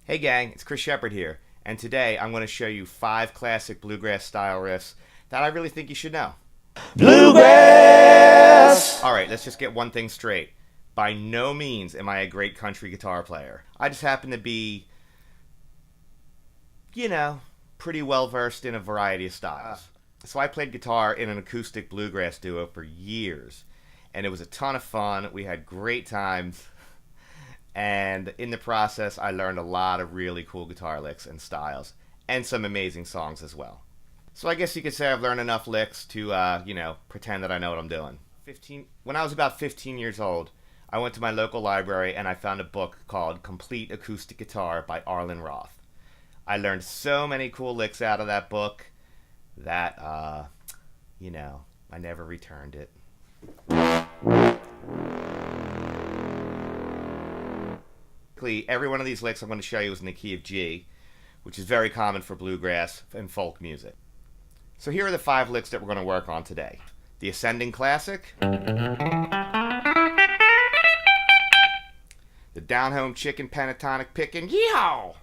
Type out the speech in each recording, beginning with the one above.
Hey gang, it's Chris Shepard here, and today I'm going to show you 5 classic bluegrass style riffs that I really think you should know. Bluegrass! Alright, let's just get one thing straight. By no means am I a great country guitar player. I just happen to be, pretty well versed in a variety of styles. So I played guitar in an acoustic bluegrass duo for years, and it was a ton of fun. We had great times. And in the process, I learned a lot of really cool guitar licks and styles, and some amazing songs as well. So I guess you could say I've learned enough licks to, pretend that I know what I'm doing. When I was about 15 years old, I went to my local library and I found a book called Complete Acoustic Guitar by Arlen Roth. I learned so many cool licks out of that book that, I never returned it. Every one of these licks I'm going to show you is in the key of G, which is very common for bluegrass and folk music. So here are the 5 licks that we're going to work on today. The ascending classic, the down-home chicken pentatonic pickin' yeehaw,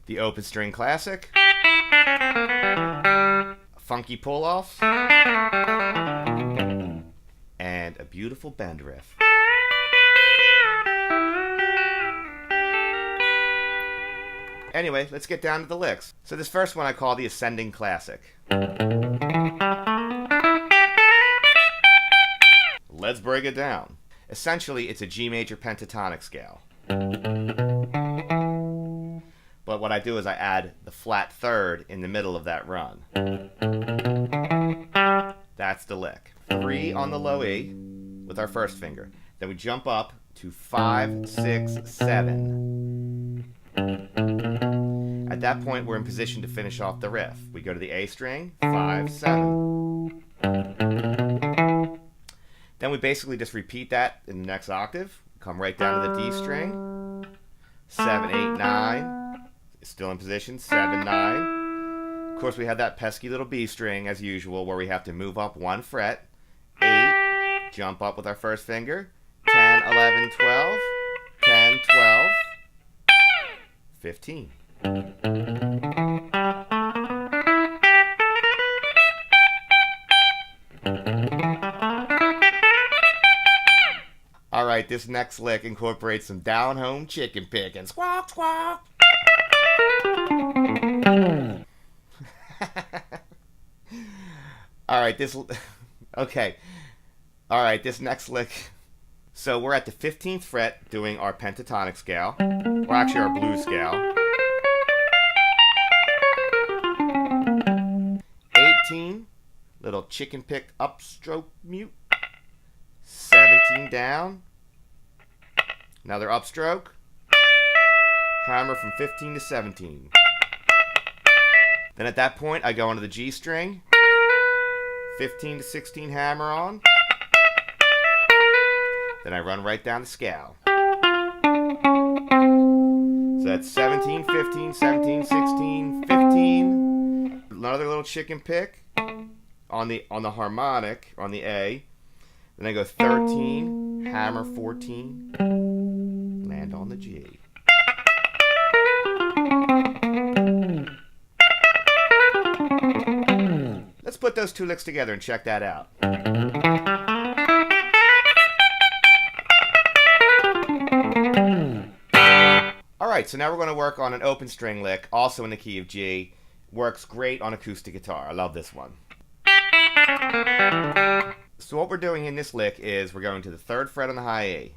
the open string classic, a funky pull-off, and a beautiful bend riff. Anyway, let's get down to the licks. So this first one I call the ascending classic. Let's break it down. Essentially, it's a G major pentatonic scale. But what I do is I add the flat third in the middle of that run. That's the lick. 3 on the low E with our first finger. Then we jump up to 5, 6, 7. At that point, we're in position to finish off the riff. We go to the A string, 5, 7. Then we basically just repeat that in the next octave. Come right down to the D string, 7, 8, 9. Still in position, 7, 9. Of course, we have that pesky little B string, as usual, where we have to move up 1 fret, 8, jump up with our first finger, 10, 11, 12, 10, 12, 15. Alright, this next lick incorporates some down-home chicken picking. Squawk, squawk! Alright, this next lick. So we're at the 15th fret doing our pentatonic scale, or actually our blues scale. 18, little chicken pick upstroke mute. 17 down, another upstroke, hammer from 15 to 17. Then at that point I go into the G string, 15 to 16 hammer on, then I run right down the scale. So that's 17, 15, 17, 16, 15. Another little chicken pick on the harmonic, on the A. Then I go 13, hammer 14, land on the G. Let's put those 2 licks together and check that out. Alright, so now we're going to work on an open string lick, also in the key of G. Works great on acoustic guitar. I love this one. So what we're doing in this lick is we're going to the 3rd fret on the high E.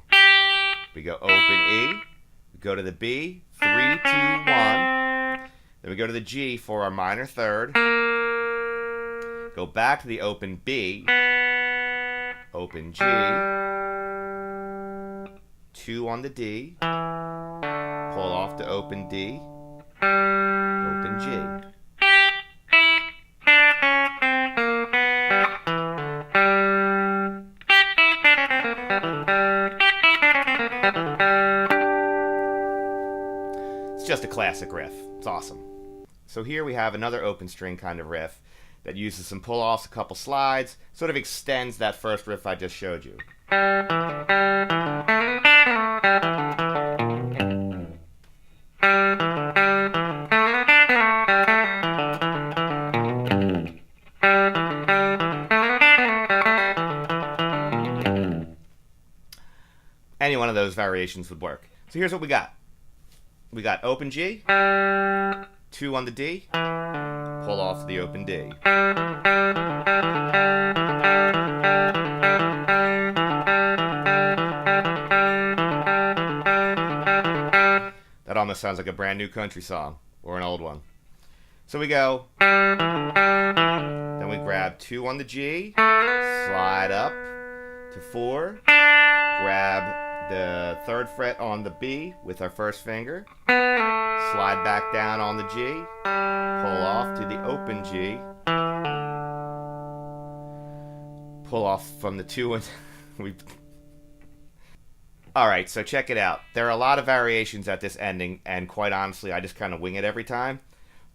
We go open E. We go to the B, 3, 2, 1. Then we go to the G for our minor 3rd. Go back to the open B. Open G. 2 on the D. Pull off to open D. Open G. It's just a classic riff. It's awesome. So here we have another open string kind of riff that uses some pull-offs, a couple slides, sort of extends that first riff I just showed you. Any one of those variations would work. So here's what we got. We got open G, 2 on the D, pull off the open D. That almost sounds like a brand new country song, or an old one. So we go, then we grab 2 on the G, slide up to 4, grab the 3rd fret on the B with our first finger, slide back down on the G, pull off to the open G, pull off from the 2 and Alright, so check it out. There are a lot of variations at this ending, and quite honestly, I just kind of wing it every time.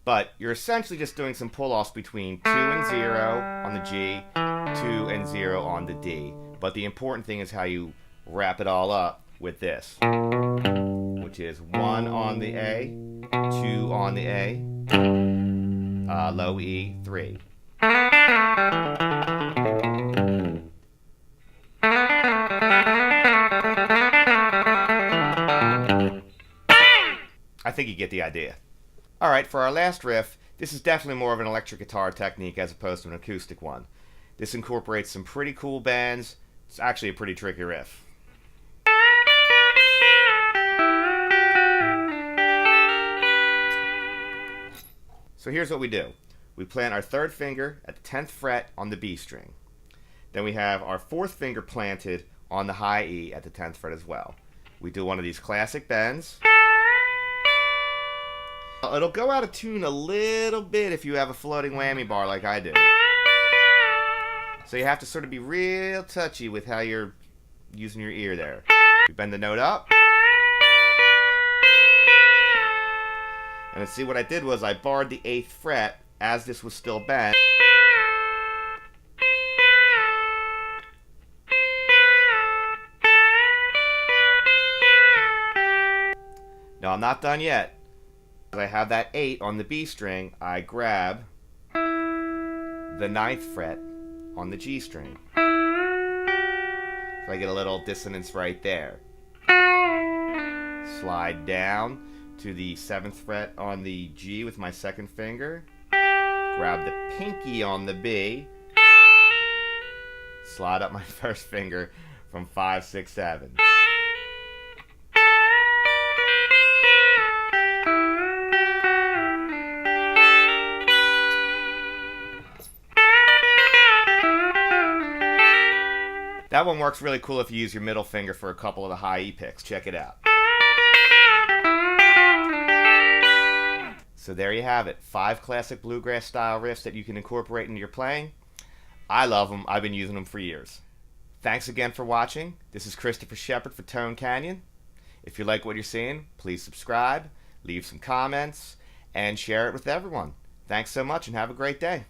But you're essentially just doing some pull-offs between 2 and 0 on the G, 2 and 0 on the D. But the important thing is how you wrap it all up with this, which is 1 on the A, 2 on the A, low E, 3. I think you get the idea. Alright, for our last riff, this is definitely more of an electric guitar technique as opposed to an acoustic one. This incorporates some pretty cool bends. It's actually a pretty tricky riff. So here's what we do. We plant our 3rd finger at the 10th fret on the B string. Then we have our 4th finger planted on the high E at the 10th fret as well. We do one of these classic bends. It'll go out of tune a little bit if you have a floating whammy bar like I do. So you have to sort of be real touchy with how you're using your ear there. We bend the note up. And then see what I did was I barred the 8th fret as this was still bent. No, I'm not done yet. I have that 8 on the B string, I grab the 9th fret on the G string. So I get a little dissonance right there. Slide down to the 7th fret on the G with my 2nd finger. Grab the pinky on the B. Slide up my 1st finger from 5, 6, 7. That one works really cool if you use your middle finger for a couple of the high E picks. Check it out. So there you have it. 5 classic bluegrass style riffs that you can incorporate into your playing. I love them. I've been using them for years. Thanks again for watching. This is Christopher Shepard for Tone Canyon. If you like what you're seeing, please subscribe, leave some comments, and share it with everyone. Thanks so much and have a great day.